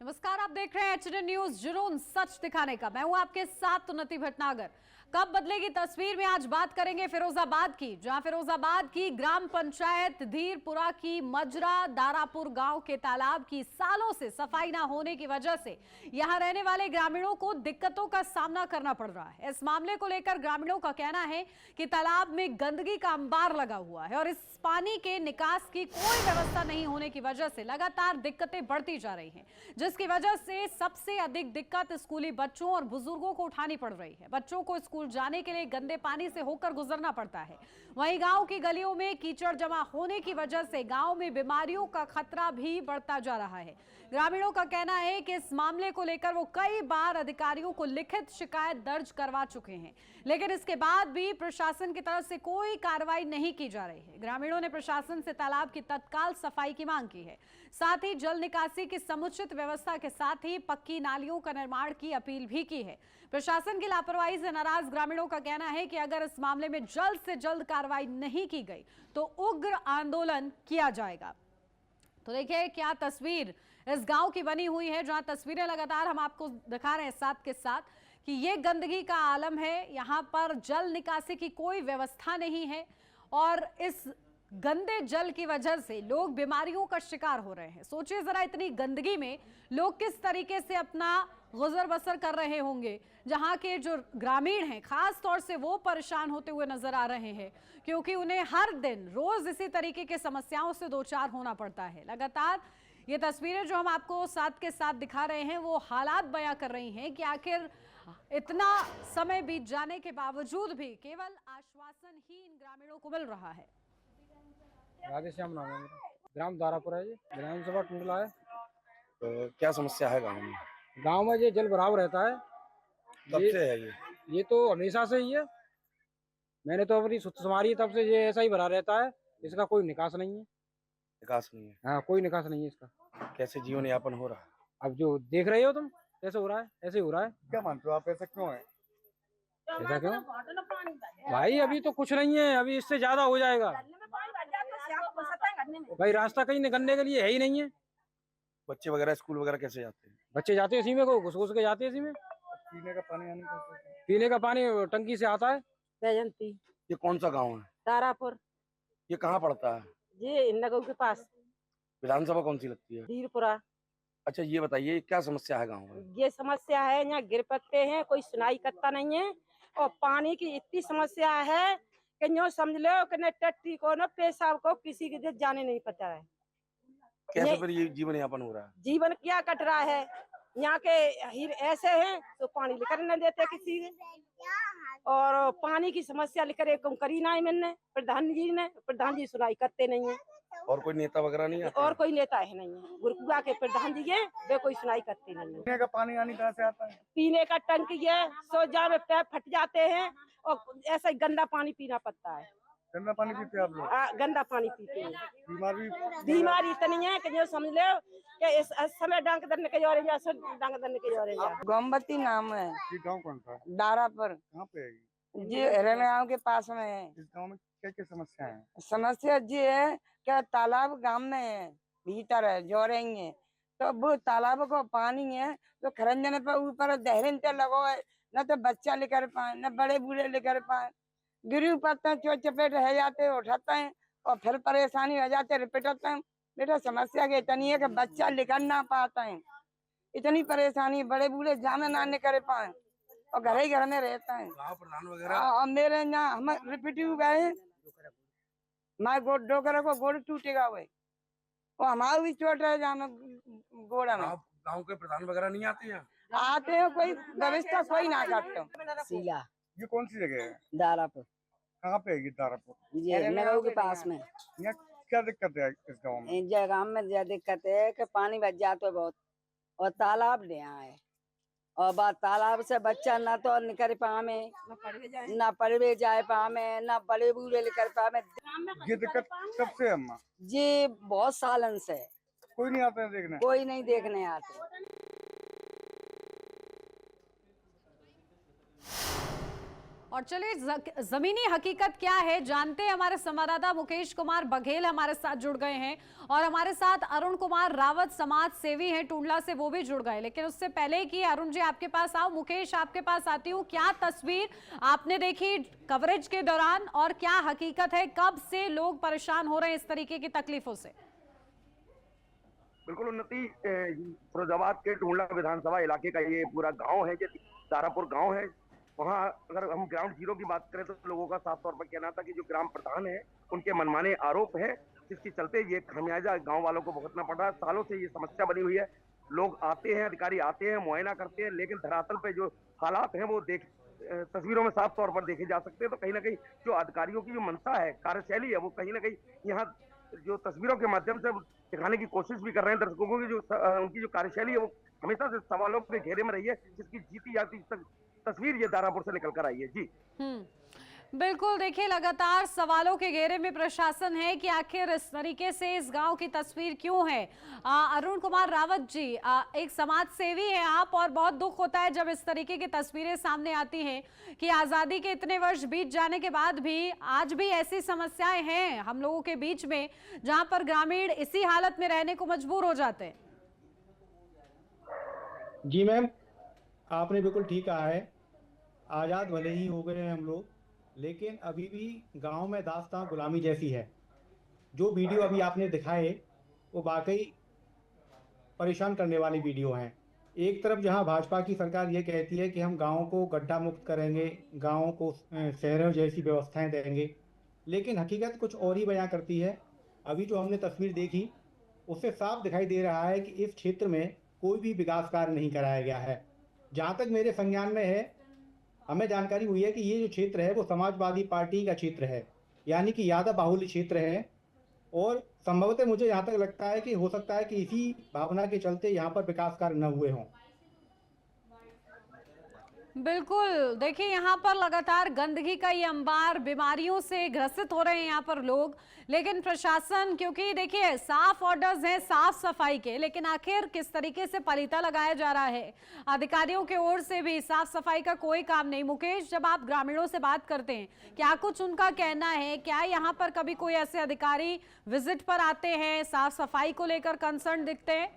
नमस्कार, आप देख रहे हैं एचडी न्यूज, जुनून सच दिखाने का। मैं हूं आपके साथ उन्नति भटनागर। कब बदलेगी तस्वीर में आज बात करेंगे फिरोजाबाद की, जहां फिरोजाबाद की ग्राम पंचायत धीरपुरा की मजरा दारापुर गांव के तालाब की सालों से सफाई ना होने की वजह से यहां रहने वाले ग्रामीणों को दिक्कतों का सामना करना पड़ रहा है। इस मामले को लेकर ग्रामीणों का कहना है कि तालाब में गंदगी का अंबार लगा हुआ है और इस पानी के निकास की कोई व्यवस्था नहीं होने की वजह से लगातार दिक्कतें बढ़ती जा रही हैं, जिसकी वजह से सबसे अधिक दिक्कत स्कूली बच्चों और बुजुर्गों को उठानी पड़ रही है। बच्चों को स्कूल जाने के लिए गंदे पानी से होकर गुजरना पड़ता है। वहीं गांव की गलियों में कीचड़ जमा होने की वजह से गांव में बीमारियों का खतरा भी बढ़ता जा रहा है। ग्रामीणों का कहना है कि इस मामले को लेकर वो कई बार अधिकारियों को लिखित शिकायत दर्ज करवा चुके हैं, लेकिन इसके बाद भी प्रशासन की तरफ से कोई कार्रवाई नहीं की जा रही है। ग्रामीणों ने प्रशासन से तालाब की तत्काल सफाई की मांग की है, साथ ही जल निकासी की समुचित व्यवस्था के साथ ही पक्की नालियों का निर्माण की अपील भी की है। प्रशासन की लापरवाही से नाराज ग्रामीणों का कहना है कि अगर इस मामले में जल्द से जल्द कार्रवाई नहीं की गई तो उग्र आंदोलन किया जाएगा। तो देखिए क्या तस्वीर इस गांव की बनी हुई है, जहां तस्वीरें लगातार हम आपको दिखा रहे हैं साथ के साथ कि ये गंदगी का आलम है। यहां पर जल निकासी की कोई व्यवस्था नहीं है और इस गंदे जल की वजह से लोग बीमारियों का शिकार हो रहे हैं। सोचिए जरा, इतनी गंदगी में लोग किस तरीके से अपना गुजर बसर कर रहे होंगे। जहां के जो ग्रामीण हैं खास तौर से वो परेशान होते हुए नजर आ रहे हैं, क्योंकि उन्हें हर दिन रोज इसी तरीके के समस्याओं से दो चार होना पड़ता है। लगातार ये तस्वीरें जो हम आपको साथ के साथ दिखा रहे हैं वो हालात बयां कर रही हैं कि आखिर इतना समय बीत जाने के बावजूद भी केवल आश्वासन ही इन ग्रामीणों को मिल रहा है। राधेश्याम नाम है मेरा। ग्राम दारापुर है, ये विधानसभा टुंडला है। तो क्या समस्या है गांव में? गांव में ये जल भराव रहता है। कब से है ये? ये तो हमेशा से ही है। मैंने तो अपनी सुत संवारी है तब से ये ऐसा ही भरा रहता है। इसका कोई निकास नहीं है। विकास नहीं है? हाँ, कोई निकास नहीं है इसका। कैसे जीवन यापन हो रहा है? अब जो देख रहे हो तुम कैसे हो रहा है, ऐसे ही हो रहा है। क्या मानते हो आप, ऐसा क्यों है? ऐसा क्यों भाई? अभी तो कुछ नहीं है, अभी इससे ज्यादा हो जाएगा भाई। रास्ता कहीं निकलने के लिए है ही नहीं है। बच्चे वगैरह स्कूल वगैरह कैसे जाते हैं? बच्चे जाते हैं इसी में, को घुस घुस के जाते हैं इसी में। पीने का पानी टंकी से आता है। बैजंती। ये कौन सा गांव है? तारापुर। ये कहाँ पड़ता है? ये नगौ के पास। विधानसभा कौन सी लगती है? धीरपुरा। अच्छा, ये बताइए क्या समस्या है गाँव में? ये समस्या है, यहाँ गिर पत्ते हैं, कोई सुनाई करता नहीं है और पानी की इतनी समस्या है कि यूँ समझ लो कि न टट्टी को न पेशाब को किसी के जाने नहीं पता है। कैसे फिर ये जीवन यापन हो रहा है? जीवन क्या कट रहा है, यहाँ के हीर ऐसे हैं तो पानी लेकर न देते किसी के, और पानी की समस्या लेकर एक करी ना मैंने प्रधान जी सुनाई करते नहीं है। और कोई नेता वगैरह नहीं आता? और कोई नेता है नहीं है। गुरकुआ के प्रधान जी है, वे कोई सुनाई करते नहीं है। पीने का पानी आनी कहाँ से आता है? पीने का टंकी है, सोजा में पैप फट जाते हैं और ऐसा ही गंदा पानी पीना पड़ता है। गंदा पानी पीते आप लोग? गंदा पानी पीते हैं। बीमारी इतनी है कि जो समझ लो कि इस समय डांग दरने के जोरे जा, डांग दरने के जोरे जा। गोमबत्ती नाम है। ये गाँव कौन सा है? दारापुर। कहाँ पे है? जी रेलवे गाँव के पास में है। इस गाँव में क्या क्या समस्या है? समस्या ये है कि तालाब गांव में है, भीतर है, जोरेंगे तो वो तालाब को पानी है तो खरंजन पे ऊपर दहरीन ते लगो है, न तो बच्चा लेकर पाए न बड़े बूढ़े लेकर पाए। गिरी पड़ते हैं, चोट चपेट रह जाते, उठाते हैं और फिर परेशानी हो जाते, रिपीटते हैं। बेटा समस्या की इतनी है कि बच्चा लेकर ना पाते हैं, इतनी परेशानी, बड़े बूढ़े जामे ना निकल पाए और घर ही घर में रहते हैं। गाँव प्रधान वगैरह? और मेरे यहाँ हम रिपीट गए, मैं डोकरा को गोड़ टूटेगा हुए और हमारा भी चोट है जाना गोड़ा में। गाँव के प्रधान वगैरह नहीं आते हैं? आते हैं, कोई व्यवस्था कोई ना करते। सीला ये कौन सी जगह है? दारापुर। कहाँ पे है ये दारापुर? ये नगौ के पास में। यहाँ क्या दिक्कत है इस गाँव में? इन जगह में यह दिक्कत है कि पानी बच जाता है बहुत और तालाब ले आए और बात तालाब से बच्चा ना तो निकल पावे, ना पढ़वे जाए पावे, ना बड़े बूढ़े निकल पावे। ये दिक्कत कब से है अम्मा? ये बहुत सालन से कोई नहीं आता है देखने? कोई नहीं देखने आते। और चलिए जमीनी हकीकत क्या है जानते हैं। हमारे संवाददाता मुकेश कुमार बघेल हमारे साथ जुड़ गए हैं और हमारे साथ अरुण कुमार रावत समाज सेवी हैं टूंडला से, वो भी जुड़ गए। लेकिन उससे पहले कि अरुण जी आपके पास आओ, मुकेश आपके पास आती हूँ। क्या तस्वीर आपने देखी कवरेज के दौरान और क्या हकीकत है, कब से लोग परेशान हो रहे हैं इस तरीके की तकलीफों से? बिल्कुल उन्नति, फिरोजाबाद के टूंडला विधानसभा इलाके का ये पूरा गांव है, जो तारापुर गांव है। वहाँ अगर हम ग्राउंड जीरो की बात करें तो लोगों का साफ तौर पर कहना था कि जो ग्राम प्रधान है उनके मनमाने आरोप है, जिसके चलते ये खामियाजा गांव वालों को भुगतना पड़ रहा है। सालों से ये समस्या बनी हुई है। लोग आते हैं, अधिकारी आते हैं, मुआयना करते हैं, लेकिन धरातल पे जो हालात हैं वो तस्वीरों में साफ तौर पर देखे जा सकते हैं। तो कहीं ना कहीं जो अधिकारियों की जो मंशा है, कार्यशैली है, वो कहीं ना कहीं यहाँ जो तस्वीरों के माध्यम से दिखाने की कोशिश भी कर रहे हैं दर्शकों की, जो उनकी जो कार्यशैली है वो हमेशा से सवालों के घेरे में रही है, जिसकी जीती जाती तस्वीर ये दारापुर से निकल कर आई है। जी बिल्कुल, देखिए लगातार सवालों के घेरे में प्रशासन है कि आखिर इस तरीके से इस गांव की तस्वीर क्यों है। अरुण कुमार रावत जी, एक समाज सेवी हैं आप और बहुत दुख होता है जब इस तरीके की तस्वीरें सामने आती हैं कि आजादी के इतने वर्ष बीत जाने के बाद भी आज भी ऐसी समस्याएं हैं हम लोगों के बीच में, जहां पर ग्रामीण इसी हालत में रहने को मजबूर हो जाते हैं। जी मैम, आपने बिल्कुल ठीक कहा है। आज़ाद भले ही हो गए हैं हम लोग, लेकिन अभी भी गांव में दास्तां गुलामी जैसी है। जो वीडियो अभी आपने दिखाए वो वाकई परेशान करने वाली वीडियो हैं। एक तरफ जहां भाजपा की सरकार ये कहती है कि हम गाँव को गड्ढा मुक्त करेंगे, गाँव को शहरों जैसी व्यवस्थाएं देंगे, लेकिन हकीकत कुछ और ही बयां करती है। अभी जो हमने तस्वीर देखी उससे साफ दिखाई दे रहा है कि इस क्षेत्र में कोई भी विकास कार्य नहीं कराया गया है। जहाँ तक मेरे संज्ञान में है, हमें जानकारी हुई है कि ये जो क्षेत्र है वो समाजवादी पार्टी का क्षेत्र है, यानी कि यादव बाहुल्य क्षेत्र है। और संभवतः मुझे यहाँ तक लगता है कि हो सकता है कि इसी भावना के चलते यहाँ पर विकास कार्य न हुए हों। बिल्कुल, देखिए यहाँ पर लगातार गंदगी का ये अंबार, बीमारियों से ग्रसित हो रहे हैं यहाँ पर लोग। लेकिन प्रशासन, क्योंकि देखिए साफ ऑर्डर्स हैं साफ सफाई के, लेकिन आखिर किस तरीके से पलीता लगाया जा रहा है अधिकारियों की ओर से भी, साफ सफाई का कोई काम नहीं। मुकेश, जब आप ग्रामीणों से बात करते हैं, क्या कुछ उनका कहना है? क्या यहाँ पर कभी कोई ऐसे अधिकारी विजिट पर आते हैं, साफ सफाई को लेकर कंसर्न दिखते हैं?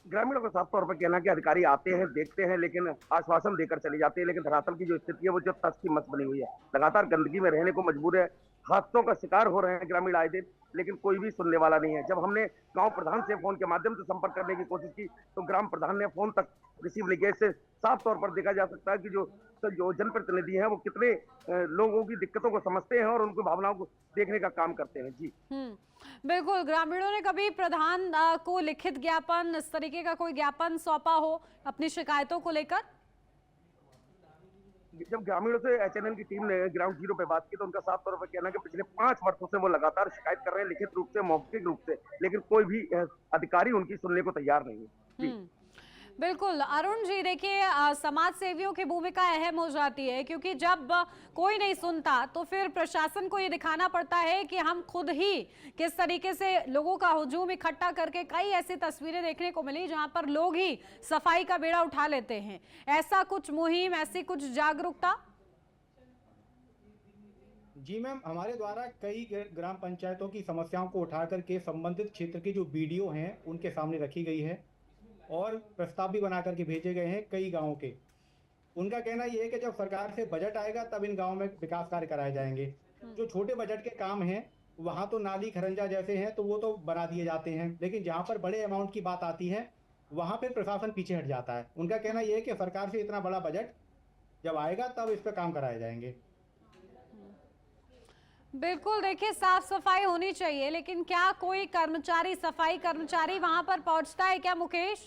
ग्रामीणों को साफ तौर पर कहना कि अधिकारी आते हैं, देखते हैं, लेकिन आश्वासन देकर चले जाते हैं। लेकिन धरातल की जो स्थिति है वो जो तस की मस बनी हुई है। लगातार गंदगी में रहने को मजबूर है, हादसों का शिकार हो रहे हैं ग्रामीण आए दिन, लेकिन कोई भी सुनने वाला नहीं है। जब हमने गांव प्रधान से फोन के माध्यम से संपर्क करने की कोशिश की तो ग्राम प्रधान ने फोन तक रिसीव नहीं किया। इससे साफ तौर पर देखा जा सकता है कि जो जनप्रतिनिधि हैं वो कितने लोगों की दिक्कतों को समझते हैं और उनकी भावनाओं को देखने का काम करते हैं। जी बिल्कुल, ग्रामीणों ने कभी प्रधान को लिखित ज्ञापन, इस तरीके का कोई ज्ञापन सौंपा हो अपनी शिकायतों को लेकर? जब ग्रामीणों से एचएनएन की टीम ने ग्राउंड जीरो पे बात की तो उनका साफ तौर पर कहना है कि पिछले 5 वर्षों से वो लगातार शिकायत कर रहे हैं, लिखित रूप से, मौखिक रूप से, लेकिन कोई भी अधिकारी उनकी सुनने को तैयार नहीं है। बिल्कुल अरुण जी, देखिए समाज सेवियों की भूमिका अहम हो जाती है, क्योंकि जब कोई नहीं सुनता तो फिर प्रशासन को ये दिखाना पड़ता है कि हम खुद ही किस तरीके से लोगों का हुजूम इकट्ठा करके, कई ऐसी तस्वीरें देखने को मिली जहां पर लोग ही सफाई का बेड़ा उठा लेते हैं। ऐसा कुछ मुहिम, ऐसी कुछ जागरूकता? जी मैम, हमारे द्वारा कई ग्राम पंचायतों की समस्याओं को उठा करके संबंधित क्षेत्र की जो वीडियो हैं उनके सामने रखी गई है और प्रस्ताव भी बना करके भेजे गए हैं कई गांवों के। उनका कहना यह है कि जब सरकार से बजट आएगा तब इन गांवों में विकास कार्य कराए जाएंगे। जो छोटे बजट के काम हैं वहां तो नाली खरंजा जैसे हैं तो वो तो बना दिए जाते हैं, लेकिन जहां पर बड़े अमाउंट की बात आती है वहां पर प्रशासन पीछे हट जाता है। उनका कहना यह है कि सरकार से इतना बड़ा बजट जब आएगा तब इस पर काम कराए जाएंगे। बिल्कुल, देखिए साफ सफाई होनी चाहिए, लेकिन क्या कोई कर्मचारी, सफाई कर्मचारी वहां पर पहुंचता है क्या मुकेश?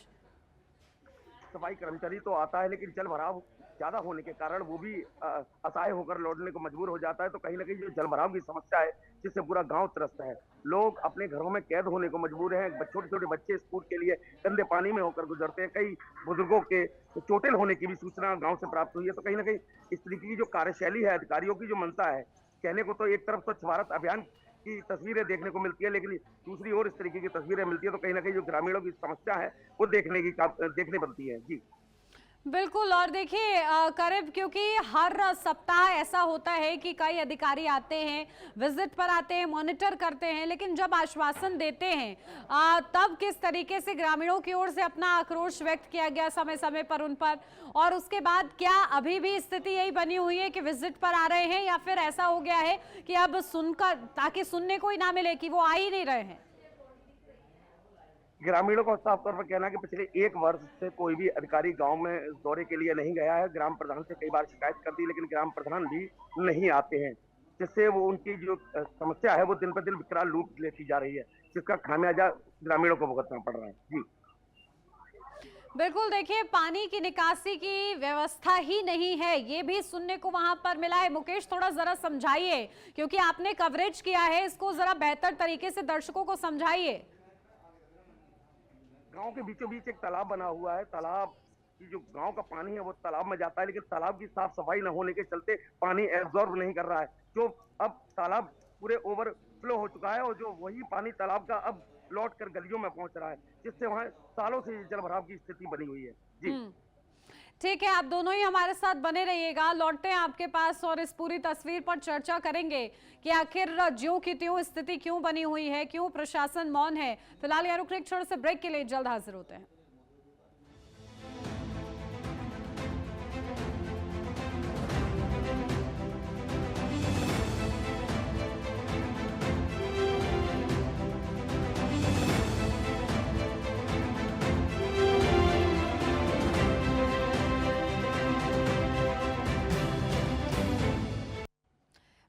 सफाई कर्मचारी तो आता है, लेकिन जल भराव ज्यादा होने के कारण वो भी असहाय होकर लौटने को मजबूर हो जाता है। तो कहीं ना कहीं जो जल भराव की समस्या है जिससे पूरा गांव त्रस्त है, लोग अपने घरों में कैद होने को मजबूर हैं। छोटे छोटे बच्चे स्कूल के लिए गंदे पानी में होकर गुजरते हैं। कई बुजुर्गों के चोटिल होने की भी सूचना गाँव से प्राप्त हुई है। तो कहीं ना कहीं इस तरीके की जो कार्यशैली है, अधिकारियों की जो मंशा है, कहने को तो एक तरफ स्वच्छ भारत अभियान की तस्वीरें देखने को मिलती है, लेकिन दूसरी ओर इस तरीके की तस्वीरें मिलती है तो कहीं ना कहीं जो ग्रामीणों की समस्या है वो देखने बनती है। जी बिल्कुल। और देखिए करीब, क्योंकि हर सप्ताह ऐसा होता है कि कई अधिकारी आते हैं, विजिट पर आते हैं, मॉनिटर करते हैं, लेकिन जब आश्वासन देते हैं तब किस तरीके से ग्रामीणों की ओर से अपना आक्रोश व्यक्त किया गया समय समय पर उन पर, और उसके बाद क्या अभी भी स्थिति यही बनी हुई है कि विजिट पर आ रहे हैं, या फिर ऐसा हो गया है कि अब सुनकर, ताकि सुनने को ही ना मिले कि वो आ ही नहीं रहे हैं? ग्रामीणों का साफ तौर पर कहना है कि पिछले 1 वर्ष से कोई भी अधिकारी गांव में दौरे के लिए नहीं गया है। ग्राम प्रधान से कई बार शिकायत कर दी, लेकिन ग्राम प्रधान भी नहीं आते हैं, जिससे वो उनकी जो समस्या है वो दिन पर दिन विकराल रूप लेती जा रही है, जिसका खामियाजा ग्रामीणों को भुगतना पड़ रहा है। जी बिल्कुल। देखिए, पानी की निकासी की व्यवस्था ही नहीं है, ये भी सुनने को वहां पर मिला है। मुकेश, थोड़ा जरा समझाइए, क्योंकि आपने कवरेज किया है, इसको जरा बेहतर तरीके से दर्शकों को समझाइए। गांव के बीचों बीच एक तालाब बना हुआ है। तालाब की जो गांव का पानी है वो तालाब में जाता है, लेकिन तालाब की साफ सफाई न होने के चलते पानी एब्जॉर्ब नहीं कर रहा है। जो अब तालाब पूरे ओवरफ्लो हो चुका है और जो वही पानी तालाब का अब लौट कर गलियों में पहुंच रहा है, जिससे वहां सालों से जल भराव की स्थिति बनी हुई है। जी ठीक है, आप दोनों ही हमारे साथ बने रहिएगा, लौटते हैं आपके पास और इस पूरी तस्वीर पर चर्चा करेंगे कि आखिर ज्यों की त्यों स्थिति क्यों बनी हुई है, क्यों प्रशासन मौन है। फिलहाल यहाँ रुक एक छोटे से ब्रेक के लिए, जल्द हाजिर होते हैं।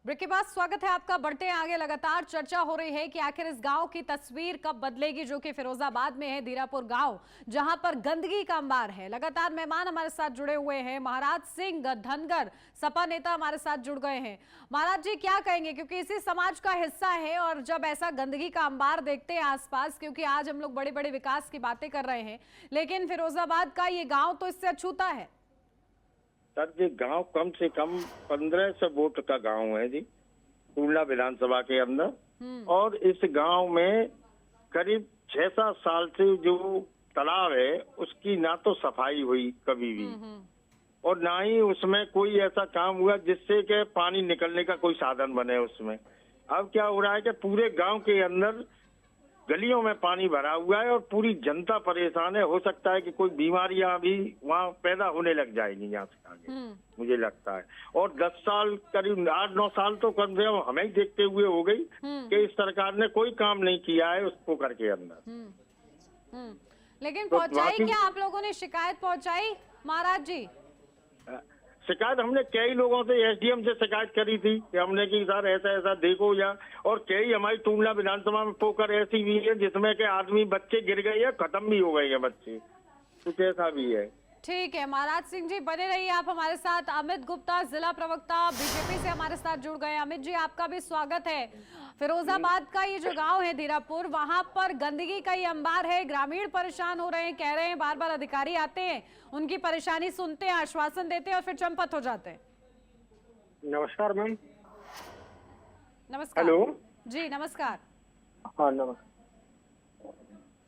ब्रेक के बाद स्वागत है आपका। बढ़ते हैं आगे। लगातार चर्चा हो रही है कि आखिर इस गांव की तस्वीर कब बदलेगी, जो कि फिरोजाबाद में है, धीरापुर गांव, जहां पर गंदगी का अंबार है। लगातार मेहमान हमारे साथ जुड़े हुए हैं। महाराज सिंह धनगर, सपा नेता, हमारे साथ जुड़ गए हैं। महाराज जी, क्या कहेंगे, क्योंकि इसी समाज का हिस्सा है, और जब ऐसा गंदगी का अंबार देखते हैं आसपास, क्योंकि आज हम लोग बड़े बड़े विकास की बातें कर रहे हैं, लेकिन फिरोजाबाद का ये गाँव तो इससे अछूता है। सर, ये गांव कम से कम 1500 वोट का गांव है जी, टूंडला विधानसभा के अंदर। और इस गांव में करीब 6-7 साल से जो तालाब है उसकी ना तो सफाई हुई कभी भी, और ना ही उसमें कोई ऐसा काम हुआ जिससे कि पानी निकलने का कोई साधन बने उसमें। अब क्या हो रहा है कि पूरे गांव के अंदर गलियों में पानी भरा हुआ है और पूरी जनता परेशान है। हो सकता है कि कोई बीमारियां भी वहाँ पैदा होने लग जाएंगी यहाँ से आगे, मुझे लगता है। और 10 साल, करीब 8-9 साल तो कम से कम हमें ही देखते हुए हो गई कि इस सरकार ने कोई काम नहीं किया है उस पोखर के अंदर। लेकिन पहुंचाई क्या आप लोगों ने शिकायत पहुंचाई महाराज जी? शिकायत हमने कई लोगों से, एसडीएम से शिकायत करी थी कि हमने कि सर ऐसा ऐसा देखो या, और कई हमारी टूंडला विधानसभा में पोखर ऐसी भी है जिसमें के आदमी बच्चे गिर गए हैं, खत्म भी हो गए हैं बच्चे, कुछ ऐसा भी है। ठीक है महाराज सिंह जी, बने रहिए आप हमारे साथ। अमित गुप्ता, जिला प्रवक्ता बीजेपी से हमारे साथ जुड़ गए। अमित जी, आपका भी स्वागत है। फिरोजाबाद का ये जो गांव है धीरापुर, वहां पर गंदगी का ये अंबार है, ग्रामीण परेशान हो रहे हैं, कह रहे हैं, बार बार अधिकारी आते हैं, उनकी परेशानी सुनते हैं, आश्वासन देते हैं और फिर चंपत हो जाते हैं। नमस्कार मैम। नमस्कार। हेलो जी नमस्कार। हाँ नमस्कार।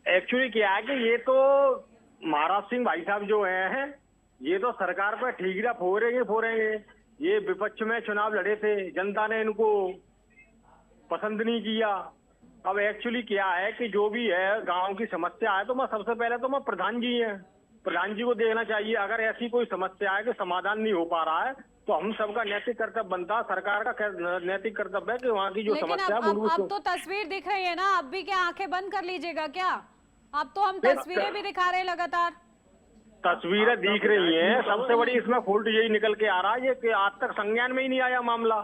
एक्चुअली क्या है कि ये तो महाराज सिंह भाई साहब जो हैं, ये तो सरकार पर ठीकरा फोड़ेंगे। ये विपक्ष में चुनाव लड़े थे, जनता ने इनको पसंद नहीं किया। अब एक्चुअली क्या है कि जो भी है गांव की समस्या है, तो मैं सबसे पहले तो मैं प्रधान जी को देखना चाहिए। अगर ऐसी कोई समस्या है कि समाधान नहीं हो पा रहा है, तो हम सबका नैतिक कर्तव्य बनता है, सरकार का नैतिक कर्तव्य है कि वहाँ की जो समस्या है। अब तो तस्वीर दिख रही है ना, अब भी क्या आंखें बंद कर लीजिएगा क्या? अब तो हम तस्वीरें भी दिखा रहे हैं लगातार। तस्वीरें दिख रही हैं। सबसे बड़ी इसमें फॉल्ट यही निकल के आ रहा है कि आज तक संज्ञान में ही नहीं आया मामला।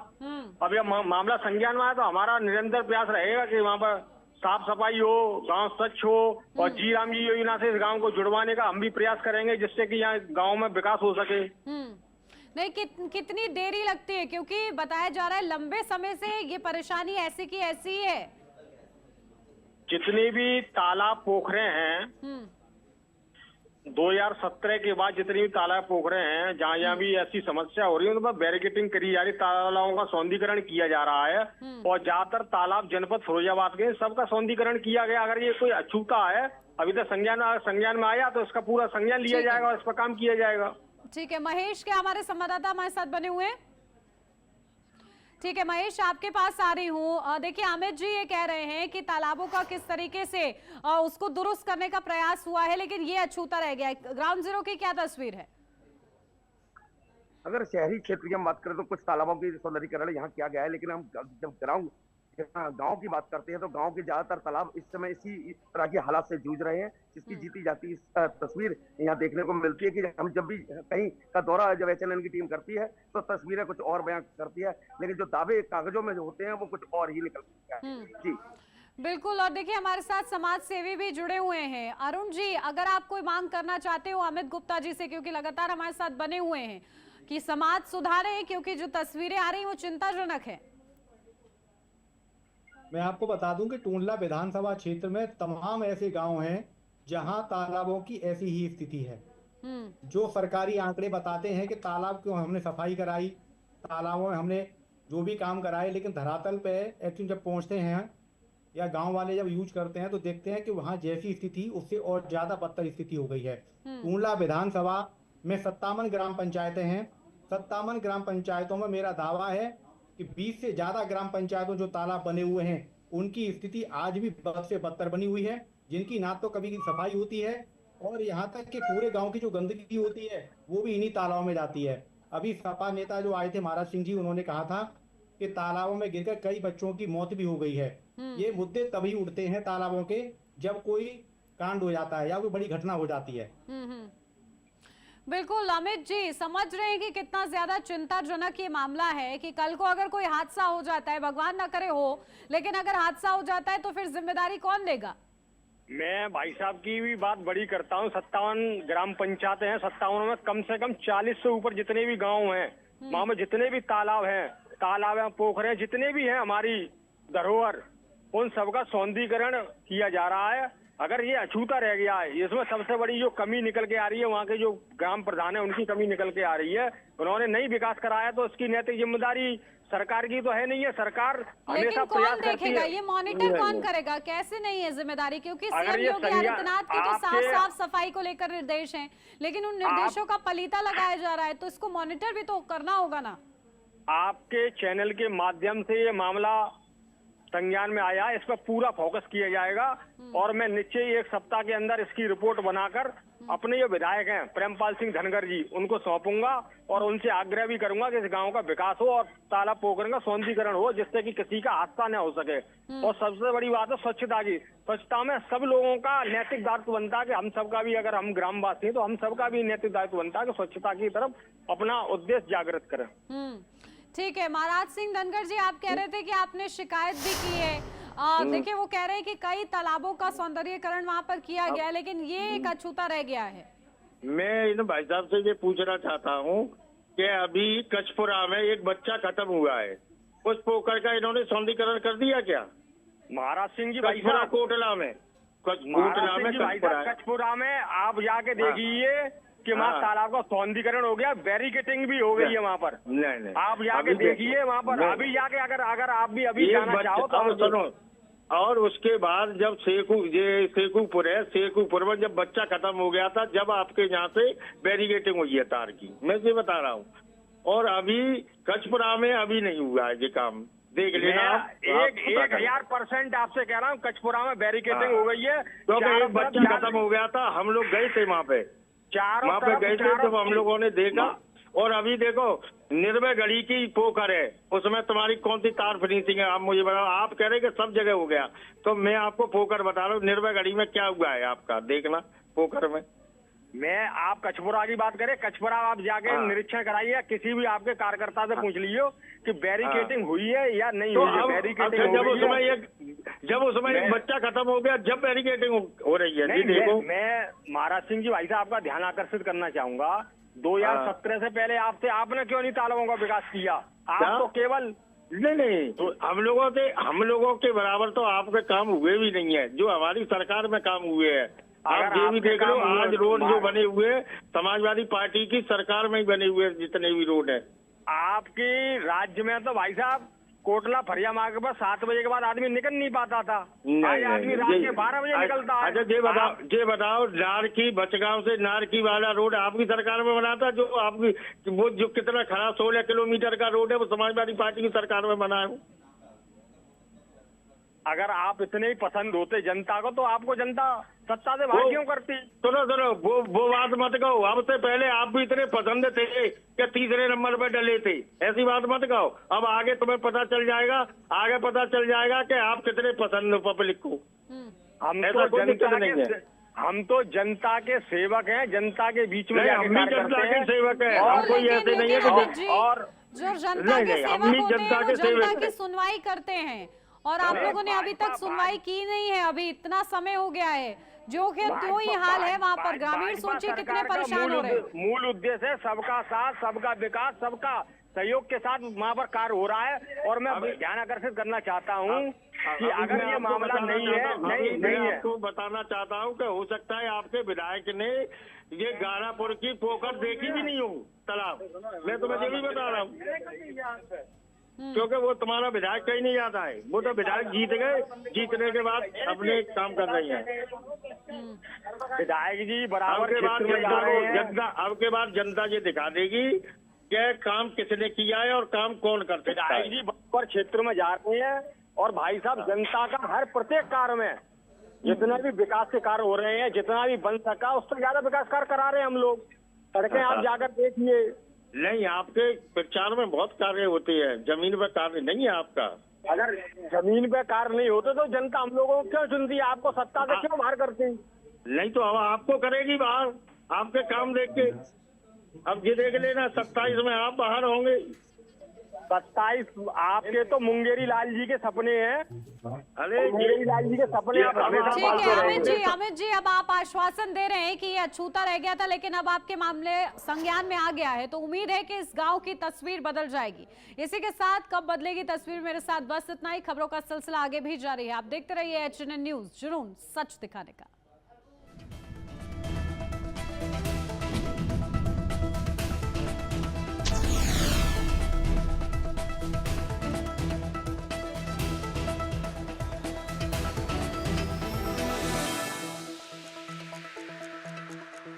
अब यह मामला संज्ञान में आया तो हमारा निरंतर प्रयास रहेगा कि वहाँ पर साफ सफाई हो, गांव स्वच्छ हो, और जी राम जी योजना से इस गांव को जुड़वाने का हम भी प्रयास करेंगे, जिससे कि यहाँ गांव में विकास हो सके। नहीं, कितनी देरी लगती है, क्योंकि बताया जा रहा है लंबे समय से ये परेशानी ऐसी की ऐसी ही है। जितने भी तालाब पोखरे हैं 2017 के बाद, जितनी भी तालाब पोखरे हैं जहाँ भी ऐसी समस्या हो रही है, उन पर बैरिकेटिंग करी जा रही, तालाबों का सौंदर्यीकरण किया जा रहा है। और ज्यादातर तालाब जनपद फिरोजाबाद के सबका सौंदर्यीकरण किया गया। अगर ये कोई अछूता है अभी तक संज्ञान में आया तो इसका पूरा संज्ञान लिया ठीक है। जाएगा और इस पर काम किया जाएगा। ठीक है महेश, क्या हमारे संवाददाता हमारे साथ बने हुए हैं? ठीक है महेश, आपके पास आ रही हूँ। देखिए अमित जी ये कह रहे हैं कि तालाबों का किस तरीके से उसको दुरुस्त करने का प्रयास हुआ है, लेकिन ये अछूता रह गया है। ग्राउंड जीरो की क्या तस्वीर है? अगर शहरी क्षेत्र की हम बात करें तो कुछ तालाबों की सौंदर्यीकरण यहाँ किया गया है, लेकिन हम जब गांव की बात करते हैं तो गांव के ज्यादातर तालाब इस समय इसी तरह के हालात से जूझ रहे हैं, जिसकी जीती जाती इस तस्वीर यहाँ देखने को मिलती है कि हम जब भी कहीं का दौरा जब HNN की टीम करती है तो तस्वीरें कुछ और बयां करती है, लेकिन जो दावे कागजों में जो होते हैं वो कुछ और ही निकलते हैं। जी बिल्कुल। और देखिए हमारे साथ समाज सेवी भी जुड़े हुए हैं। अरुण जी, अगर आप कोई मांग करना चाहते हो अमित गुप्ता जी से, क्योंकि लगातार हमारे साथ बने हुए हैं, कि समाज सुधारे, क्योंकि जो तस्वीरें आ रही हैं वो चिंताजनक है। मैं आपको बता दूं कि टूंडला विधानसभा क्षेत्र में तमाम ऐसे गांव हैं जहां तालाबों की ऐसी ही स्थिति है। जो सरकारी आंकड़े बताते हैं कि तालाब क्यों हमने सफाई कराई, तालाबों में हमने जो भी काम कराए, लेकिन धरातल पे एक्चुअली जब पहुंचते हैं या गांव वाले जब यूज करते हैं तो देखते हैं कि वहां जैसी स्थिति उससे और ज्यादा बदतर स्थिति हो गई है। टूंडला विधानसभा में 57 ग्राम पंचायतें हैं। 57 ग्राम पंचायतों में मेरा दावा है कि 20 से ज्यादा ग्राम पंचायतों जो तालाब बने हुए हैं उनकी स्थिति आज भी बद से बदतर बनी हुई है, जिनकी ना तो कभी की सफाई होती है और यहाँ तक कि पूरे गांव की जो गंदगी होती है वो भी इन्हीं तालाबों में जाती है। अभी सपा नेता जो आए थे महाराज सिंह जी, उन्होंने कहा था कि तालाबों में गिरकर कई बच्चों की मौत भी हो गई है। ये मुद्दे तभी उठते हैं तालाबों के जब कोई कांड हो जाता है या कोई बड़ी घटना हो जाती है। बिल्कुल अमित जी, समझ रहे हैं कि कितना ज्यादा चिंताजनक ये मामला है कि कल को अगर कोई हादसा हो जाता है, भगवान ना करे हो, लेकिन अगर हादसा हो जाता है तो फिर जिम्मेदारी कौन लेगा? मैं भाई साहब की भी बात बड़ी करता हूँ। 57 ग्राम पंचायतें हैं, 57 में कम से कम 40 से ऊपर जितने भी गांव हैं, वहां में जितने भी तालाब हैं, पोखरे जितने भी हैं हमारी धरोहर, उन सबका सौंदर्यीकरण किया जा रहा है। अगर ये अछूता रह गया है, इसमें सबसे बड़ी जो कमी निकल के आ रही है वहाँ के जो ग्राम प्रधान है उनकी कमी निकल के आ रही है। उन्होंने नहीं विकास कराया तो इसकी नैतिक जिम्मेदारी सरकार की तो है नहीं है। सरकार हमेशा प्रयास करती है। ये मॉनिटर कौन करेगा? कैसे नहीं है जिम्मेदारी? क्योंकि अगर सीएम ये योगी आदित्यनाथ के तो साफ सफाई को लेकर निर्देश हैं, लेकिन उन निर्देशों का पलीता लगाया जा रहा है, तो इसको मॉनिटर भी तो करना होगा ना। आपके चैनल के माध्यम से ये मामला संज्ञान में आया, इस पर पूरा फोकस किया जाएगा और मैं निश्चय ही 1 सप्ताह के अंदर इसकी रिपोर्ट बनाकर अपने जो विधायक हैं प्रेमपाल सिंह धनगर जी, उनको सौंपूंगा और उनसे आग्रह भी करूंगा कि इस गांव का विकास हो और तालाब पोखर का सौंदर्यीकरण हो, जिससे कि किसी का हादसा न हो सके। और सबसे बड़ी बात है स्वच्छता की। स्वच्छता में सब लोगों का नैतिक दायित्व बनता है कि हम सबका भी, अगर हम ग्रामवासी हैं तो हम सबका भी नैतिक दायित्व बनता है कि स्वच्छता की तरफ अपना उद्देश्य जागृत करें। ठीक है महाराज सिंह धनगर जी, आप कह रहे थे कि आपने शिकायत भी की है। देखिए वो कह रहे हैं कि कई तालाबों का सौंदर्यीकरण वहां पर किया गया, लेकिन ये एक अछूता रह गया है। मैं इन भाई साहब से ये पूछना चाहता हूँ कि अभी कचपुरा में एक बच्चा खत्म हुआ है, उस पोखर का इन्होंने सौंदर्यीकरण कर दिया क्या? महाराज सिंह जी कचपुरा कोटला में, कचपुरा में आप जाके देखिए कि वहाँ तालाब का सौंदर्यीकरण हो गया, बैरिकेटिंग भी हो गई है वहाँ पर। नहीं आप जाके देखिए वहाँ पर, अभी जाके अगर आप भी अभी जाना चाहो तो सुनो। और उसके बाद जब शेखुपुर है, शेखुपुर में जब बच्चा खत्म हो गया था, जब आपके यहाँ से बैरिकेटिंग हुई है तार की, मैं ये बता रहा हूँ। और अभी कचपुरा में अभी नहीं हुआ है ये काम, देख लेना। 1000% आपसे कह रहा हूँ, कचपुरा में बैरिकेटिंग हो गई है क्योंकि एक बच्चा खत्म हो गया था। हम लोग गए थे वहाँ पे गए थे जब हम लोगों ने देखा। और अभी देखो निर्भय गढ़ी की पोखर है, उसमें तुम्हारी कौन सी तार फिनिशिंग है आप मुझे बताओ। आप कह रहे कि सब जगह हो गया, तो मैं आपको पोखर बता रहा हूँ निर्भय गढ़ी में क्या हुआ है आपका, देखना पोखर में। मैं आप कचपुरा की बात करें, कचपुरा आप जाके निरीक्षण कराइए, किसी भी आपके कार्यकर्ता से पूछ लीजिए कि बैरिकेटिंग हुई है या नहीं हुई है। बैरिकेटिंग जब उसमें एक बच्चा खत्म हो गया, जब बैरिकेटिंग हो रही है। देखो मैं महाराज सिंह जी भाई साहब आपका ध्यान आकर्षित करना चाहूंगा, 2017 से पहले आपने क्यों नहीं तालाबों का विकास किया? आप तो केवल नहीं तो हम लोगों के बराबर तो आपके काम हुए भी नहीं है जो हमारी सरकार में काम हुए हैं। आप ये भी देख लो, आज रोड जो बने हुए समाजवादी पार्टी की सरकार में ही बने हुए जितने भी रोड है आपके राज्य में, तो भाई साहब कोटला फरिया मार्ग पर 7 बजे के बाद आदमी निकल नहीं पाता था। नहीं, आज आदमी नहीं, रात ये- के 12 बजे निकलता है। अच्छा ये बताओ नारकी बचगांव से नारकी वाला रोड आपकी सरकार में बना था? जो आपकी वो जो कितना खराब 16 किलोमीटर का रोड है वो समाजवादी पार्टी की सरकार में बना है। अगर आप इतने ही पसंद होते जनता को तो आपको जनता सत्ता से भाग क्यों करती? सुनो वो बात मत कहो। अब से पहले आप भी इतने पसंद थे कि तीसरे नंबर पे डले थे, ऐसी बात मत कहो। अब आगे तुम्हें पता चल जाएगा, आगे पता चल जाएगा कि आप कितने पसंद हो पब्लिक को। हम ऐसा कोई दिक्कत नहीं है। हम तो जनता के सेवक हैं, जनता के बीच में नहीं, जाके हम भी कार्य जनता करते के हैं। सेवक हैं। और हम कोई ऐसे नहीं है कि अमित जी, और जो जनता नहीं, के नहीं, हम सेवक भी होते हैं जनता वो के जनता सेवक की हैं। सुनवाई करते हैं और आप लोगों ने अभी तक सुनवाई की नहीं है। अभी इतना समय हो गया है, जो कि क्यों ही हाल है वहाँ पर। ग्रामीण भाजपा सोचिए कितने सरकार का परेशान हो रहे हैं। मूल उद्देश्य है सबका साथ, सबका विकास, सबका सहयोग के साथ वहाँ पर कार्य हो रहा है। और मैं ध्यान आकर्षित करना चाहता हूँ कि अगर ये मामला नहीं है, नहीं है, आपको बताना चाहता हूँ कि हो सकता है आपके विधायक ने ये गानापुर की पोखर देखी भी नहीं हो तालाब। मैं तुम्हें ये भी बता रहा हूँ क्योंकि वो तुम्हारा विधायक कहीं नहीं जाता है। वो तो विधायक जीत गए, जीतने के बाद अपने काम कर रही हैं। विधायक जी बराबर अब क्षेत्र में जा रहे हैं। अब के बाद जनता ये दिखा देगी कि काम किसने किया है और काम कौन कर सकता विधायक है। जी बराबर क्षेत्र में जा रहे हैं और भाई साहब जनता का हर प्रत्येक कार्य में जितने भी विकास के कार्य हो रहे हैं, जितना भी बन सका उससे ज्यादा विकास कार्य करा रहे हैं हम लोग। सड़कें आप जाकर देखिए। नहीं, आपके प्रचार में बहुत कार्य होते हैं, जमीन पर कार्य नहीं है आपका। अगर जमीन पे कार्य नहीं होते तो जनता हम लोगों को क्यों चुनती? आपको सत्ता से क्यों बाहर करती? नहीं तो अब आपको करेगी बाहर, आपके काम देख के। अब ये देख लेना 27 में आप बाहर होंगे। 27 आपके तो मुंगेरी लाल जी के सपने हैं। अरे मुंगेरी लाल जी के सपने आप हमेशा ठीक पालते है रहेंगे। अमित जी, अब आप आश्वासन दे रहे हैं कि ये अछूता रह गया था लेकिन अब आपके मामले संज्ञान में आ गया है, तो उम्मीद है कि इस गांव की तस्वीर बदल जाएगी। इसी के साथ कब बदलेगी तस्वीर, मेरे साथ बस इतना ही। खबरों का सिलसिला आगे भी जारी है। आप देखते रहिए HNN न्यूज, जुनून सच दिखाने का।